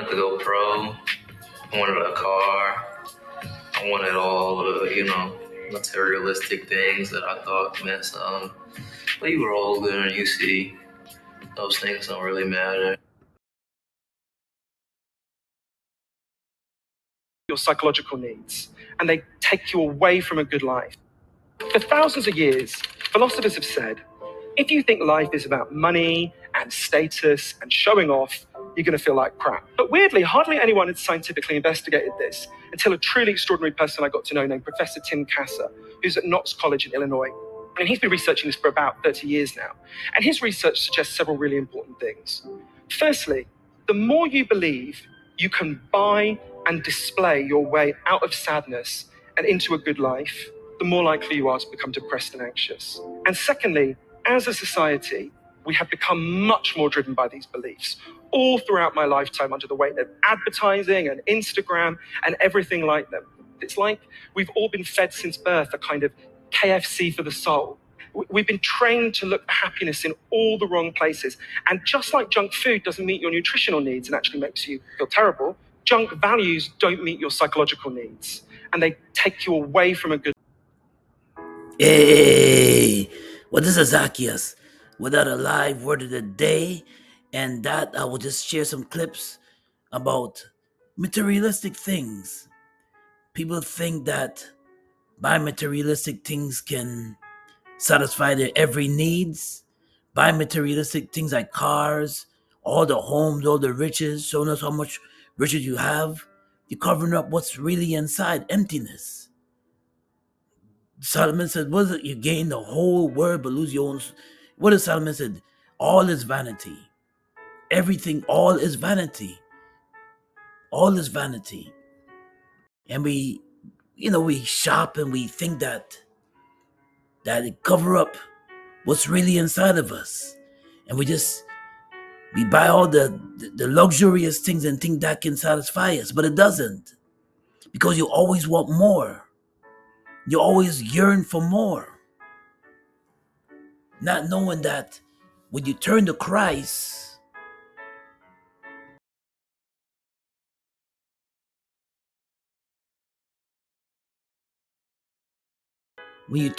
wanted to go pro. I wanted a car. I wanted all the, materialistic things that I thought meant something. But you were older and you see those things don't really matter. Your psychological needs, and they take you away from a good life. For thousands of years, philosophers have said, if you think life is about money and status and showing off, you're going to feel like crap. But weirdly, hardly anyone had scientifically investigated this until a truly extraordinary person I got to know named Professor Tim Kasser, who's at Knox College in Illinois. And he's been researching this for about 30 years now. And his research suggests several really important things. Firstly, the more you believe you can buy and display your way out of sadness and into a good life, the more likely you are to become depressed and anxious. And secondly, as a society, we have become much more driven by these beliefs all throughout my lifetime under the weight of advertising and Instagram and everything like them. It's like we've all been fed since birth a kind of KFC for the soul. We've been trained to look for happiness in all the wrong places. And just like junk food doesn't meet your nutritional needs and actually makes you feel terrible, junk values don't meet your psychological needs. And they take you away from a good. Hey, well, this is Zaccheus without a live word of the day, and that I will just share some clips about materialistic things. People think that buying materialistic things can satisfy their every needs. Buy materialistic things like cars, all the homes, all the riches, showing us how much riches you have. You're covering up what's really inside, emptiness. Solomon said, what is it? You gain the whole world but lose your own. What does Solomon said? All is vanity. Everything, all is vanity. All is vanity. And we shop and we think that it cover up what's really inside of us. And we buy all the luxurious things and think that can satisfy us, but it doesn't. Because you always want more. You always yearn for more. Not knowing that when you turn to Christ, He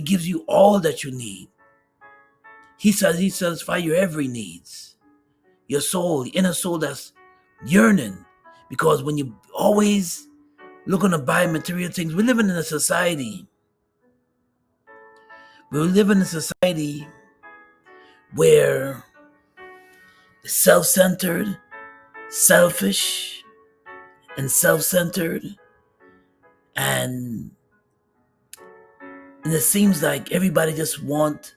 gives you all that you need. He says He satisfies your every needs. Your soul, the inner soul that's yearning. Because when you always looking to buy material things, we're living in a society. We live in a society where it's self-centered, selfish, and self-centered. And it seems like everybody just want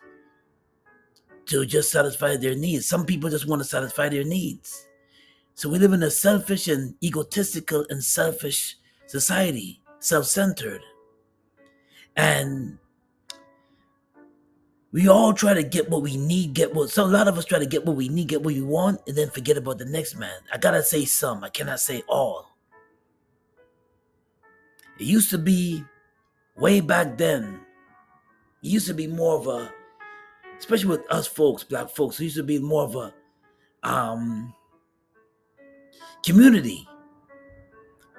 to just satisfy their needs. Some people just want to satisfy their needs. So we live in a selfish and egotistical and selfish society, self-centered. And we all try to get what we need, so a lot of us try to get what we need, get what we want, and then forget about the next man. I gotta say some, I cannot say all. It used to be, way back then, it used to be more of a, especially with us folks, black folks, it used to be more of a community.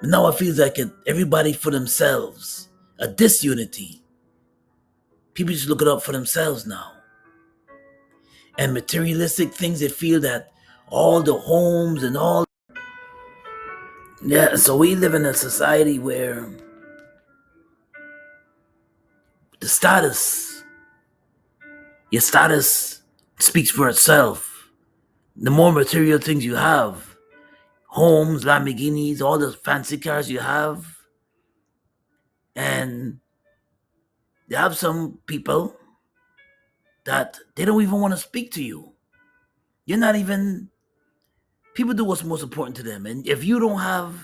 But now it feels like everybody for themselves, a disunity. People just look it up for themselves now. And materialistic things, they feel that all the homes and all. Yeah, so we live in a society where your status speaks for itself. The more material things you have, homes, Lamborghinis, all the fancy cars you have, and you have some people that they don't even want to speak to you. You're not even, people do what's most important to them. And if you don't have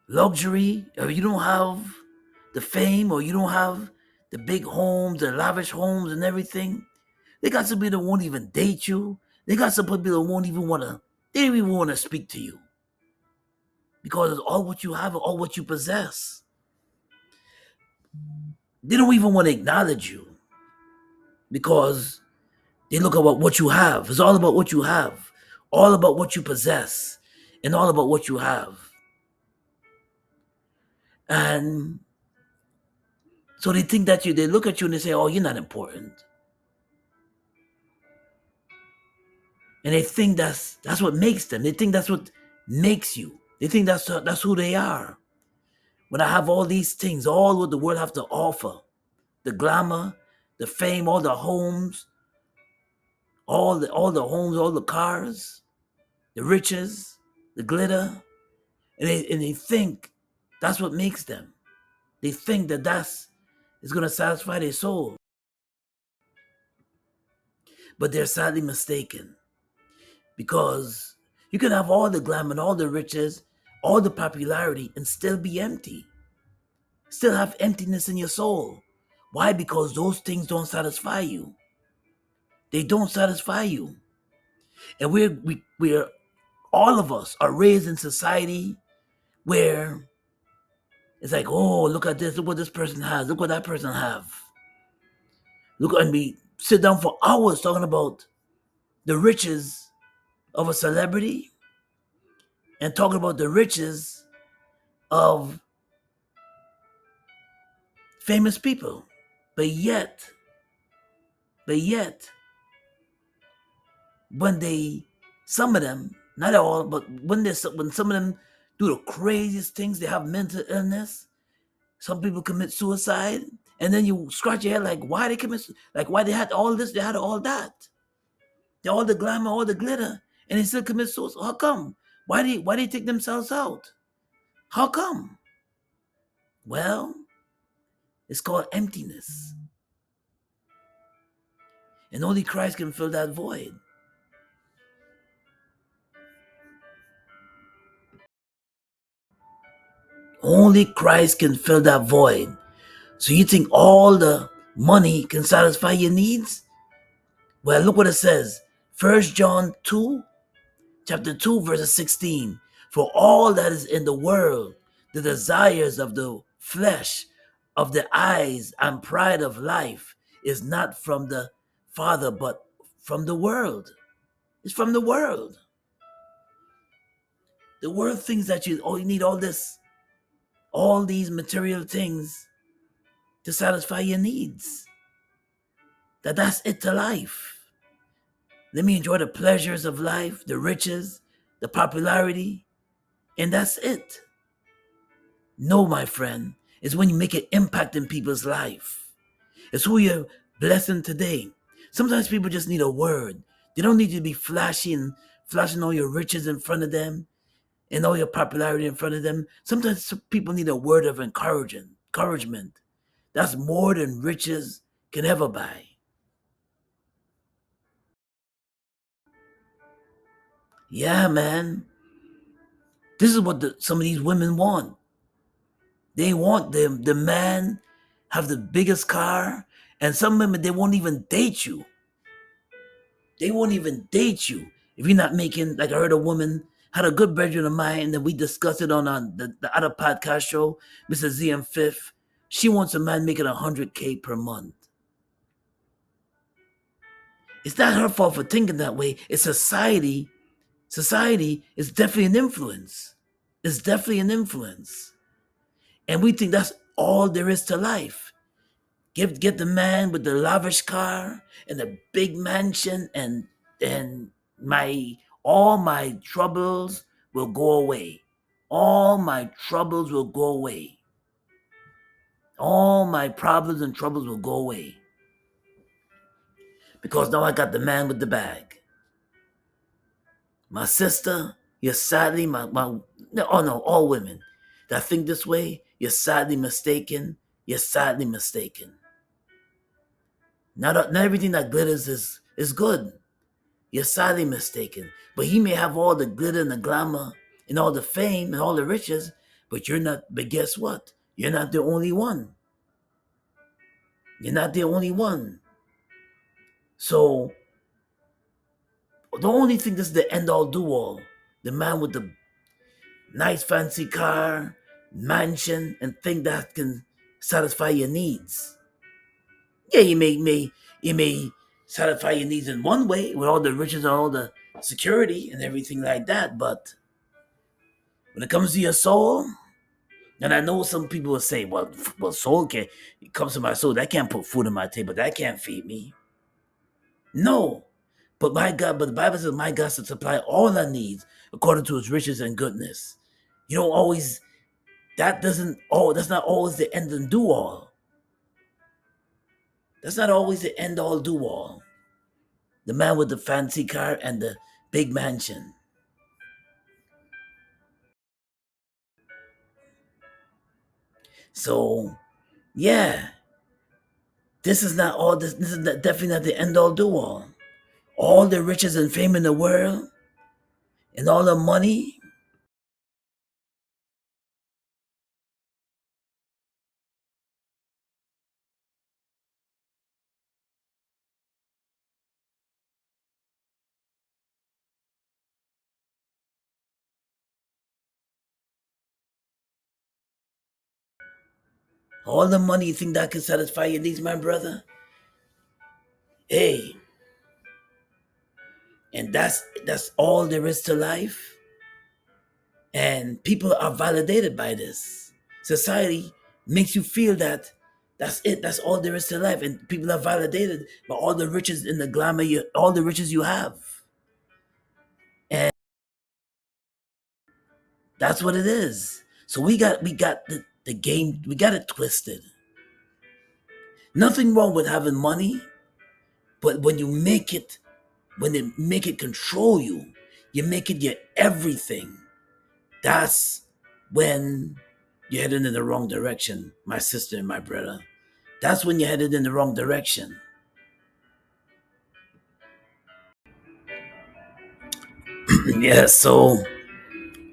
luxury, or you don't have the fame, or you don't have the big homes, the lavish homes and everything, they got some people that won't even date you. They got some people that won't even they don't even want to speak to you. Because it's all what you have, all what you possess. They don't even want to acknowledge you. Because They look at what you have. It's all about what you have, all about what you possess, and all about what you have. And so they think that they look at you and they say, oh, you're not important. And they think that's what makes them. They think that's what makes you. They think that's who they are. When I have all these things, all what the world have to offer, the glamour, the fame, all the homes, all the homes, all the cars, the riches, the glitter, and they think that's what makes them. They think that's is going to satisfy their soul, but they're sadly mistaken, because you can have all the glamour and all the riches, all the popularity, and still be empty. Still have emptiness in your soul. Why? Because those things don't satisfy you. They don't satisfy you. And we're all of us are raised in society where it's like, oh, look at this, look what this person has, look what that person have. Look, and we sit down for hours talking about the riches of a celebrity and talking about the riches of famous people. But yet, when some of them, not all, but when some of them do the craziest things, they have mental illness. Some people commit suicide, and then you scratch your head like, why they commit? Like, why they had all this, they had all that, they all the glamour, all the glitter, and they still commit suicide. How come? Why they take themselves out? How come? Well, it's called emptiness, and only Christ can fill that void. Only Christ can fill that void. So you think all the money can satisfy your needs? Well, look what it says. 1 John 2, chapter 2, verse 16. For all that is in the world, the desires of the flesh, of the eyes, and pride of life, is not from the Father, but from the world. It's from the world. The world thinks that you need all these material things to satisfy your needs. That's it to life. Let me enjoy the pleasures of life, the riches, the popularity, and that's it. No, my friend, it's when you make an impact in people's life. It's who you're blessing today. Sometimes people just need a word. They don't need you to be flashing all your riches in front of them and all your popularity in front of them. Sometimes people need a word of encouragement. That's more than riches can ever buy. Yeah, man. This is what some of these women want. They want the man have the biggest car, and some women, they won't even date you. They won't even date you if you're not making, like I heard a woman had a good brethren of mine, and then we discussed it on the other podcast show, Mrs. Z and Fifth. She wants a man making 100K per month. It's not her fault for thinking that way. It's society. Society is definitely an influence. It's definitely an influence. And we think that's all there is to life. Get the man with the lavish car and the big mansion, and all my troubles will go away. All my troubles will go away. All my problems and troubles will go away. Because now I got the man with the bag. My sister, you're sadly all women that think this way, you're sadly mistaken. You're sadly mistaken. Not everything that glitters is good. You're sadly mistaken. But he may have all the glitter and the glamour and all the fame and all the riches, but you're not. But guess what? You're not the only one. You're not the only one. So the only thing that's the end all do all, the man with the nice fancy car, mansion, and thing that can satisfy your needs. Yeah, you may satisfy your needs in one way with all the riches and all the security and everything like that. But when it comes to your soul, and I know some people will say, well, soul can it comes to my soul. That can't put food on my table. That can't feed me. No. But my God, but the Bible says my God shall supply all our needs according to his riches and goodness. You don't always that's not always the end and do all. That's not always the end all do all. The man with the fancy car and the big mansion. So yeah, this is not all this is definitely not the end all do all. All the riches and fame in the world and all the money, all the money you think that can satisfy your needs, my brother? Hey, and that's all there is to life. And people are validated by this. Society makes you feel that that's it. That's all there is to life, and people are validated by all the riches and the glamour, all the riches you have, and that's what it is. So we got the game. We got it twisted. Nothing wrong with having money, but when they make it control you, you make it your everything. That's when you're heading in the wrong direction, my sister and my brother. That's when you're headed in the wrong direction. Yeah, so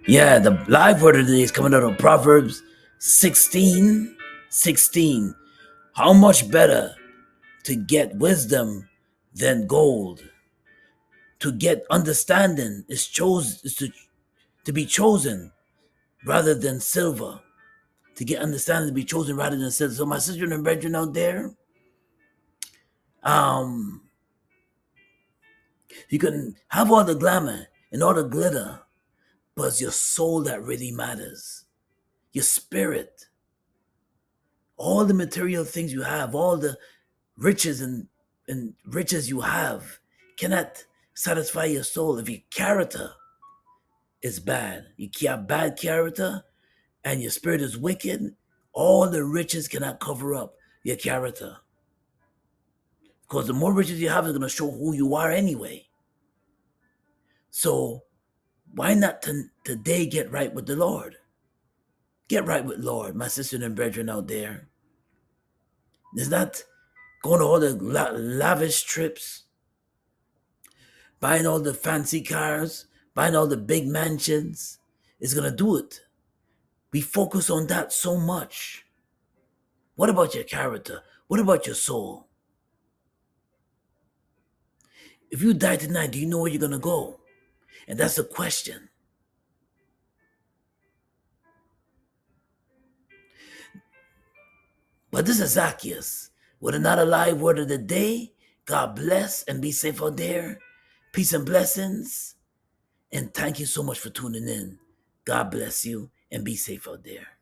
yeah, the live word of the day is coming out of Proverbs 16:16. How much better to get wisdom than gold? To get understanding is to be chosen rather than silver. To get understanding to be chosen rather than silver. So my sister and brethren out there, um, you can have all the glamour and all the glitter, but it's your soul that really matters. Your spirit, all the material things you have, all the riches and riches you have cannot satisfy your soul if your character is bad. You have bad character and your spirit is wicked, all the riches cannot cover up your character. Because the more riches you have is going to show who you are anyway. So why not today get right with the Lord? Get right with Lord, my sister and brethren out there. It's not going to all the lavish trips, buying all the fancy cars, buying all the big mansions. It's going to do it. We focus on that so much. What about your character? What about your soul? If you die tonight, do you know where you're going to go? And that's the question. But this is Zaccheus with another live word of the day. God bless and be safe out there. Peace and blessings. And thank you so much for tuning in. God bless you and be safe out there.